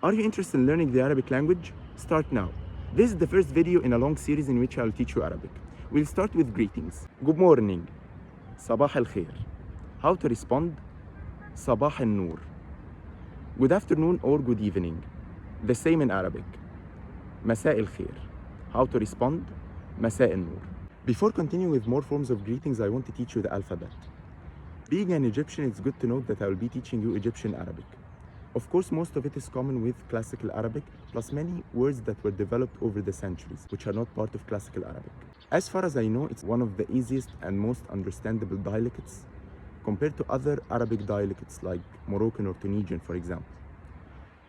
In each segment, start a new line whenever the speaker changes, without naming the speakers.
Are you interested in learning the Arabic language? Start now. This is the first video in a long series in which I'll teach you Arabic. We'll start with greetings. Good morning. Sabah al-khair. How to respond? Sabah al-noor. Good afternoon or good evening. The same in Arabic. Masa al-khair. How to respond? Masa al-noor. Before continuing with more forms of greetings, I want to teach you the alphabet. Being an Egyptian, it's good to note that I will be teaching you Egyptian Arabic. Of course, most of it is common with classical Arabic, plus many words that were developed over the centuries, which are not part of classical Arabic. As far as I know, it's one of the easiest and most understandable dialects compared to other Arabic dialects like Moroccan or Tunisian, for example.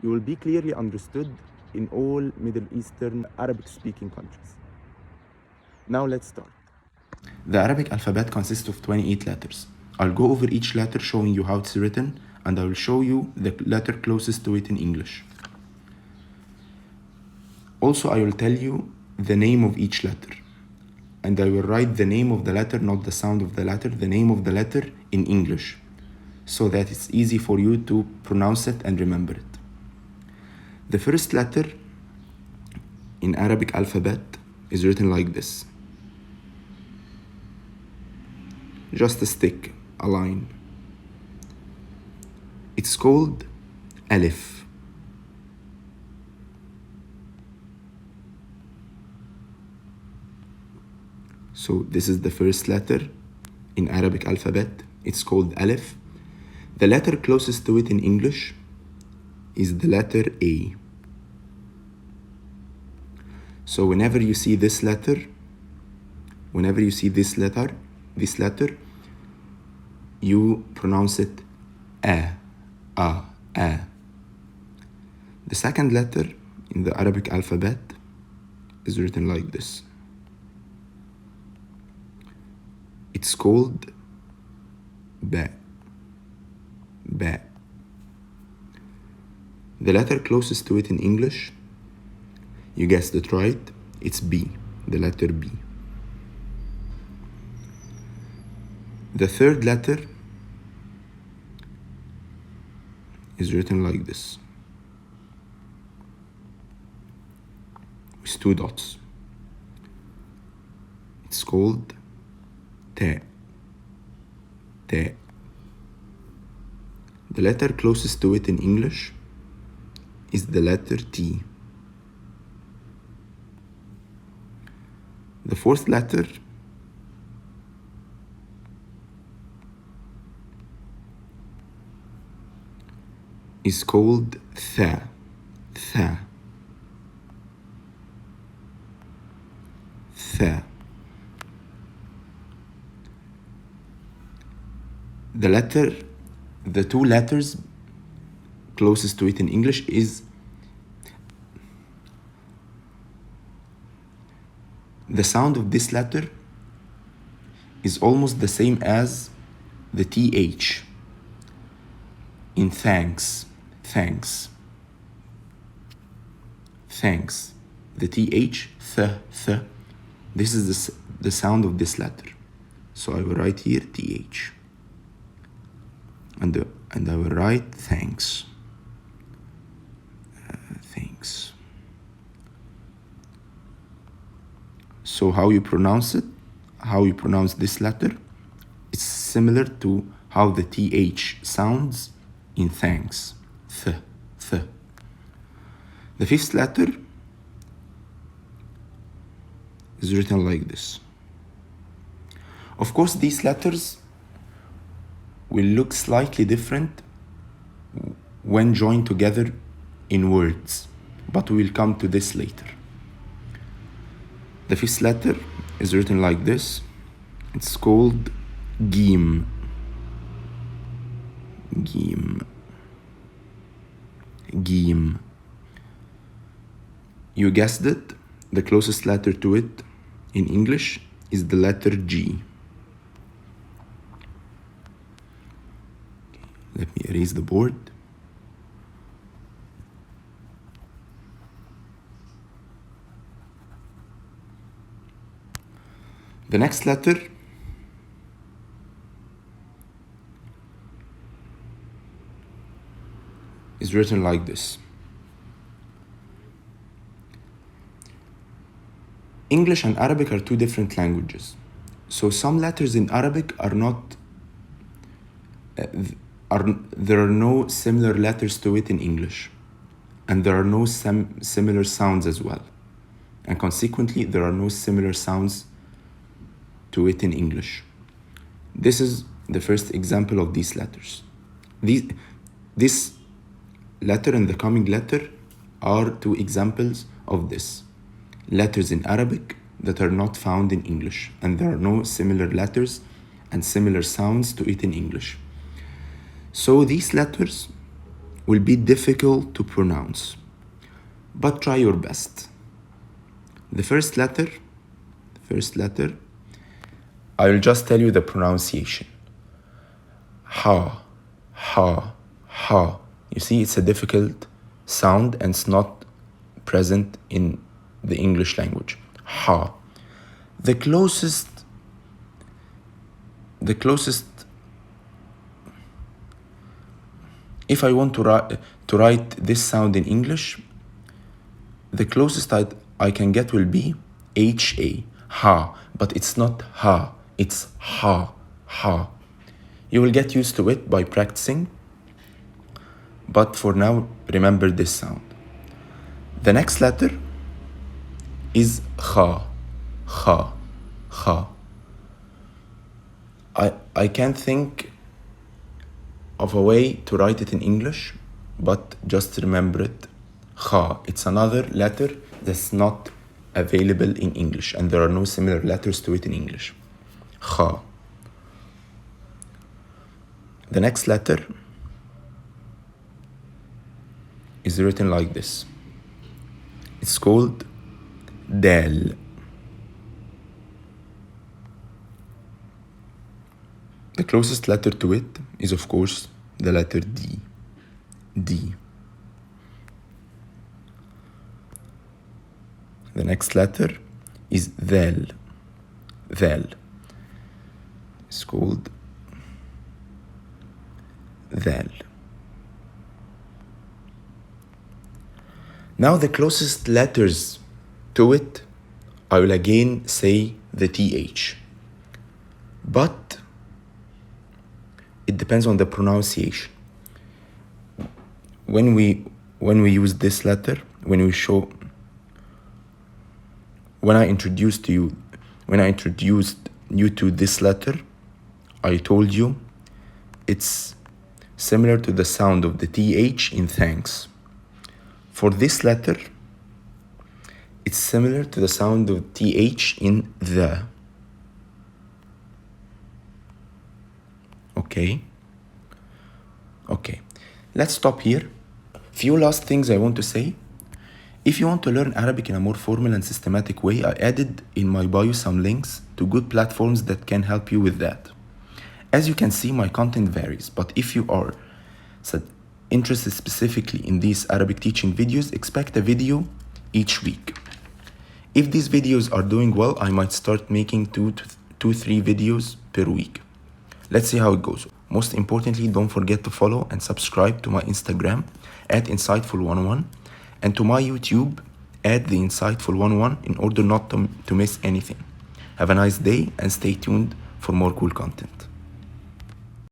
You will be clearly understood in all Middle Eastern Arabic-speaking countries. Now let's start. The Arabic alphabet consists of 28 letters. I'll go over each letter showing you how it's written, and I will show you the letter closest to it in English. Also, I will tell you the name of each letter. And I will write the name of the letter, not the sound of the letter, the name of the letter in English, so that it's easy for you to pronounce it and remember it. The first letter in Arabic alphabet is written like this. Just a stick, a line. It's called Alif. So this is the first letter in Arabic alphabet. It's called Alif. The letter closest to it in English is the letter A. So whenever you see this letter, you pronounce it A. The second letter in the Arabic alphabet is written like this. It's called Ba. The letter closest to it in English, you guessed it right, it's B, the letter B. The third letter is written like this, with two dots. It's called Ta. The letter closest to it in English is the letter T. The fourth letter is called Tha. The two letters closest to it in English is the sound of this letter is almost the same as the TH in thanks. The TH, th. This is the sound of this letter. So I will write here TH. And I will write thanks. Thanks. So how you pronounce this letter, it's similar to how the TH sounds in thanks. Th. The fifth letter is written like this. Of course, these letters will look slightly different when joined together in words, but we will come to this later. The fifth letter is written like this. It's called Gim. You guessed it, the closest letter to it in English is the letter G. Let me erase the board. The next letter is written like this. English and Arabic are two different languages. So some letters in Arabic are not, there are no similar letters to it in English. And there are no similar sounds as well. And consequently, there are no similar sounds to it in English. This is the first example of these letters. This letter and the coming letter are two examples of this. Letters in Arabic that are not found in English, and there are no similar letters and similar sounds to it in English. So these letters will be difficult to pronounce, but try your best. The first letter, I will just tell you the pronunciation. Ha, ha, ha. You see, it's a difficult sound and it's not present in the English language. Ha. The closest, if I want to write this sound in English, the closest I can get will be H-A, ha, but it's not ha, it's ha, ha. You will get used to it by practicing, but for now, remember this sound. The next letter is kha, kha, kha. I can't think of a way to write it in English, but just remember it. Kha. It's another letter that's not available in English, and there are no similar letters to it in English. Kha. The next letter is written like this. It's called Dal. The closest letter to it is, of course, the letter D. D. The next letter is Dhal. Dhal. It's called Dhal. Now the closest letters to it, I will again say the TH. But it depends on the pronunciation. When we use this letter, when I introduced you to this letter, I told you it's similar to the sound of the TH in thanks. For this letter, it's similar to the sound of TH in the. Okay, let's stop here. Few last things I want to say. If you want to learn Arabic in a more formal and systematic way, I added in my bio some links to good platforms that can help you with that. As you can see, my content varies, but if you are interested specifically in these Arabic teaching videos, expect a video each week. If these videos are doing well, I might start making 2-3 videos per week. Let's see how it goes. Most importantly, don't forget to follow and subscribe to my Instagram @Insightful101 and to my YouTube @The Insightful101 in order not to miss anything. Have a nice day and stay tuned for more cool content.